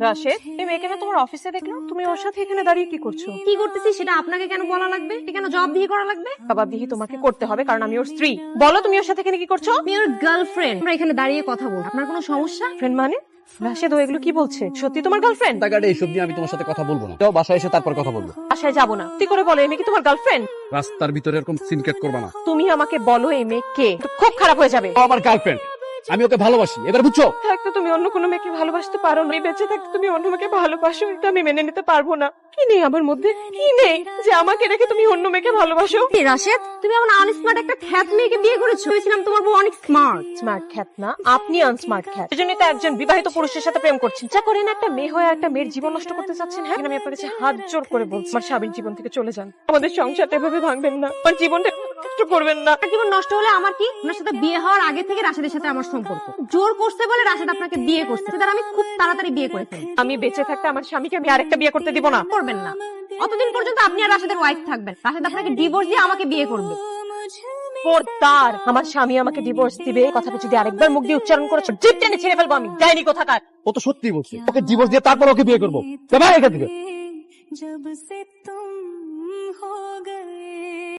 রাশেদ, এই মেয়েকে না তোমার অফিসে দেখলাম, তুমি ওর সাথে এখানে দাঁড়িয়ে কি করছো? কি করতেছি সেটা আপনাকে কেন বলা লাগবে? কেন জবাবদিহি করা লাগবে? জবাবদিহি তোমাকে করতে হবে, কারণ আমি ওর স্ত্রী। বলো তুমি ওর সাথে এখানে কি করছো? আমি ওর গার্লফ্রেন্ড। আমরা এখানে দাঁড়িয়ে কথা বলবো, আপনার কোনো সমস্যা? ফ্রেন্ড মানে? রাশেদ, ও এগুলো কি বলছে? সত্যি তোমার গার্লফ্রেন্ড? টাকাটা এইসব নিয়ে আমি তোমার সাথে কথা বলবো না। যাও বাসায় এসে তারপর কথা বলবো। বাসায় যাবো না। তুই করে বলো এই মেয়ে কি তোমার গার্লফ্রেন্ড? রাস্তার ভিতরে এরকম সিনকেট করবা না। তুমি আমাকে বলো এই মেয়ে কে, তো খুব খারাপ হয়ে যাবে। ও আমার গার্লফ্রেন্ড, আমি ওকে ভালোবাসি, এবার বুঝছো? থাকতে তুমি অন্য কোনো মেয়েকে ভালোবাসতে পারো না, বেঁচে থাকতে তুমি অন্য মেয়েকে ভালোবাসো, এটা আমি মেনে নিতে পারবো না। কি নেই আমার মধ্যে, কি নেই যে আমাকে রেখে তুমি অন্য মেয়েকে ভালোবাসো? এই রাশেদ, তুমি এমন আনস্মার্ট একটা খ্যাত মেয়েকে বিয়ে করেছো। ভেবেছিলাম তোমার বউ অনেক স্মার্ট। স্মার্ট খ্যাত না, আপনি আনস্মার্ট খ্যাত। এজন্যই তো একজন বিবাহিত পুরুষের সাথে প্রেম করছেন। যা করেন, একটা মেয়ে হয়ে একটা মেয়ের জীবন নষ্ট করতে চাচ্ছেন। হ্যাঁ, আমি আপনার কাছে হাত জোর করে বলছি, আমার স্বামীর জীবন থেকে চলে যান। আমাদের সংসারটা এভাবে ভাঙবেন না, আমার জীবনটা নষ্ট করবেন না। আপনার জীবন নষ্ট হলে আমার কি? আপনার সাথে বিয়ে হওয়ার আগে থেকে রাশেদের সাথে আমার সম্পর্ক। জোর করছে বলে রাশেদ আপনাকে বিয়ে করছে, সেটা আমি খুব তাড়াতাড়ি বিয়ে করে ফেলি। আমি বেঁচে থাকতে আমার স্বামীকে আমি আরেকটা বিয়ে করতে দিব না। করবেন না, অতদিন পর্যন্ত আপনি আর রাশেদের ওয়াইফ থাকবেন। রাশেদ আপনাকে ডিভোর্স দিয়ে আমাকে বিয়ে করবে। খবরদার, আমার স্বামী আমাকে ডিভোর্স দিবে কথাটা যদি আরেকবার মুখ দিয়ে উচ্চারণ করেছো, জিভ টেনে ছেড়ে ফেলবো আমি। ডাইনি কোথাকার। ও তো সত্যি বলছে, ওকে ডিভোর্স দিয়ে তারপর ওকে বিয়ে করবো। যা ভাই এখান থেকে। जब से तुम हो गए